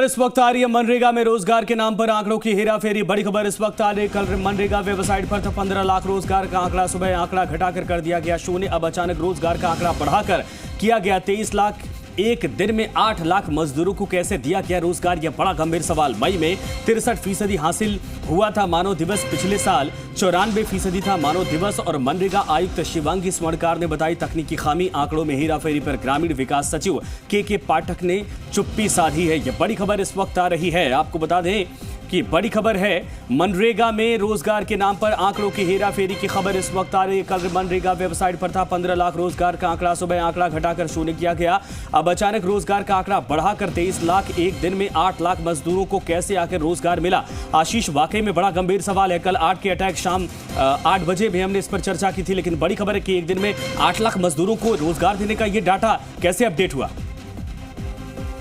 इस वक्त आ रही है मनरेगा में रोजगार के नाम पर आंकड़ों की हेराफेरी। बड़ी खबर इस वक्त आ रही है। कल मनरेगा वेबसाइट पर था 15 लाख रोजगार का आंकड़ा, सुबह आंकड़ा घटाकर कर दिया गया शून्य। अब अचानक रोजगार का आंकड़ा बढ़ाकर किया गया 23 लाख। एक दिन में 8 लाख मजदूरों को कैसे दिया गया रोजगार, यह बड़ा गंभीर सवाल। मई में 63% हासिल हुआ था मानव दिवस, पिछले साल 94% था मानव दिवस। और मनरेगा आयुक्त शिवांगी स्वर्णकार ने बताई तकनीकी खामी, आंकड़ों में हेराफेरी पर ग्रामीण विकास सचिव के पाठक ने चुप्पी साधी है। यह बड़ी खबर इस वक्त आ रही है। आपको बता दें कि बड़ी खबर है, मनरेगा में रोजगार के नाम पर आंकड़ों की हेराफेरी की खबर इस वक्त आ रही है। कल मनरेगा वेबसाइट पर था 15 लाख रोजगार का आंकड़ा, सुबह आंकड़ा घटाकर शून्य किया गया। अब अचानक रोजगार का आंकड़ा बढ़ाकर 23 लाख। एक दिन में 8 लाख मजदूरों को कैसे आखिर रोजगार मिला? आशीष, वाकई में बड़ा गंभीर सवाल है। कल 8 के अटैक शाम 8 बजे भी हमने इस पर चर्चा की थी, लेकिन बड़ी खबर है कि एक दिन में 8 लाख मजदूरों को रोजगार देने का ये डाटा कैसे अपडेट हुआ?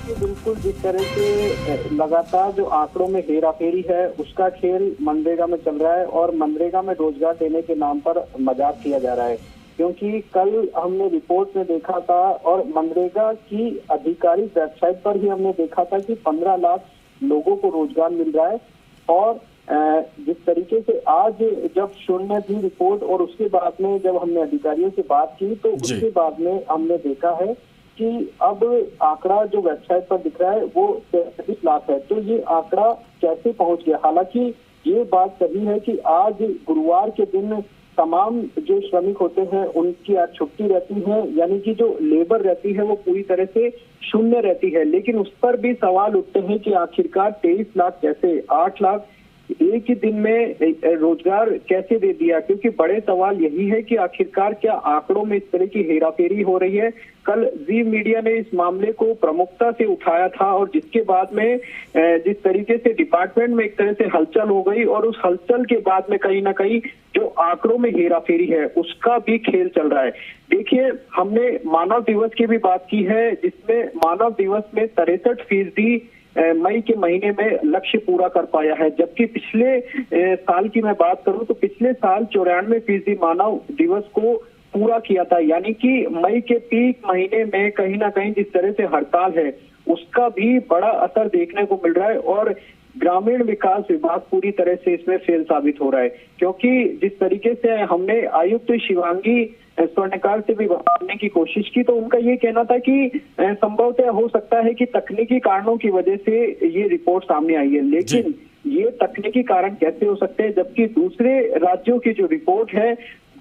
बिल्कुल, जिस तरह से लगातार जो आंकड़ों में हेराफेरी है उसका खेल मनरेगा में चल रहा है और मनरेगा में रोजगार देने के नाम पर मजाक किया जा रहा है। क्योंकि कल हमने रिपोर्ट में देखा था और मनरेगा की आधिकारिक वेबसाइट पर ही हमने देखा था कि 15 लाख लोगों को रोजगार मिल रहा है। और जिस तरीके से आज जब शून्य थी रिपोर्ट और उसके बाद में जब हमने अधिकारियों से बात की तो उसके बाद में हमने देखा है कि अब आंकड़ा जो वेबसाइट पर दिख रहा है वो 33 लाख है। तो ये आंकड़ा कैसे पहुंच गया? हालांकि ये बात सही है कि आज गुरुवार के दिन तमाम जो श्रमिक होते हैं उनकी आज छुट्टी रहती है, यानी कि जो लेबर रहती है वो पूरी तरह से शून्य रहती है। लेकिन उस पर भी सवाल उठते हैं कि आखिरकार 23 लाख कैसे, 8 लाख एक ही दिन में रोजगार कैसे दे दिया? क्योंकि बड़े सवाल यही है कि आखिरकार क्या आंकड़ों में इस तरह की हेराफेरी हो रही है। कल जी मीडिया ने इस मामले को प्रमुखता से उठाया था और जिसके बाद में जिस तरीके से डिपार्टमेंट में एक तरह से हलचल हो गई और उस हलचल के बाद में कहीं ना कहीं जो आंकड़ों में हेराफेरी है उसका भी खेल चल रहा है। देखिए, हमने मानव दिवस की भी बात की है जिसमें मानव दिवस में 63% मई के महीने में लक्ष्य पूरा कर पाया है, जबकि पिछले साल की मैं बात करूं तो पिछले साल 94% मानव दिवस को पूरा किया था। यानी कि मई के पीक महीने में कहीं ना कहीं जिस तरह से हड़ताल है उसका भी बड़ा असर देखने को मिल रहा है और ग्रामीण विकास विभाग पूरी तरह से इसमें फेल साबित हो रहा है। क्योंकि जिस तरीके से हमने आयुक्त शिवांगी स्वर्णकार से भी बात करने की कोशिश की तो उनका ये कहना था कि संभवतः हो सकता है कि तकनीकी कारणों की वजह से ये रिपोर्ट सामने आई है। लेकिन ये तकनीकी कारण कैसे हो सकते हैं जबकि दूसरे राज्यों की जो रिपोर्ट है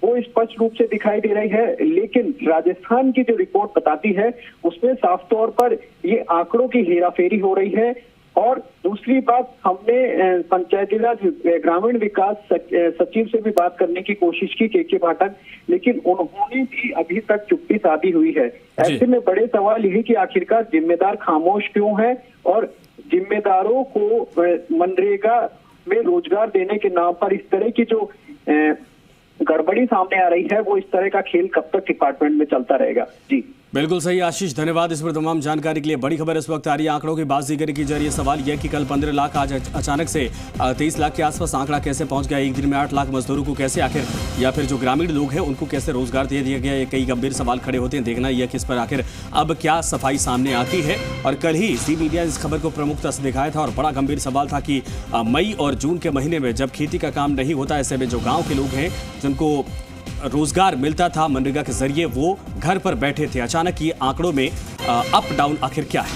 वो स्पष्ट रूप से दिखाई दे रही है। लेकिन राजस्थान की जो रिपोर्ट बताती है उसमें साफ तौर पर ये आंकड़ों की हेराफेरी हो रही है। और दूसरी बात, हमने पंचायती राज ग्रामीण विकास सचिव से भी बात करने की कोशिश की के पाठक, लेकिन उन्होंने भी अभी तक चुप्पी साधी हुई है। ऐसे में बड़े सवाल यही कि आखिरकार जिम्मेदार खामोश क्यों है और जिम्मेदारों को मनरेगा में रोजगार देने के नाम पर इस तरह की जो गड़बड़ी सामने आ रही है वो इस तरह का खेल कब तक डिपार्टमेंट में चलता रहेगा? जी बिल्कुल सही आशीष, धन्यवाद इस पर तमाम जानकारी के लिए। बड़ी खबर इस वक्त आ रही है, आंकड़ों की बाजीगरी की जा रही है। सवाल यह कि कल 15 लाख, आज अचानक से 23 लाख के आसपास आंकड़ा कैसे पहुंच गया? एक दिन में 8 लाख मजदूरों को कैसे आखिर, या फिर जो ग्रामीण लोग हैं उनको कैसे रोजगार दे दिया गया? ये कई गंभीर सवाल खड़े होते हैं। देखना यह कि इस पर आखिर अब क्या सफाई सामने आती है। और कल ही जी मीडिया इस खबर को प्रमुखता से दिखाया था और बड़ा गंभीर सवाल था कि मई और जून के महीने में जब खेती का काम नहीं होता, ऐसे में जो गाँव के लोग हैं जिनको रोजगार मिलता था मनरेगा के जरिए वो घर पर बैठे थे। अचानक ये आंकड़ों में अप डाउन आखिर क्या है?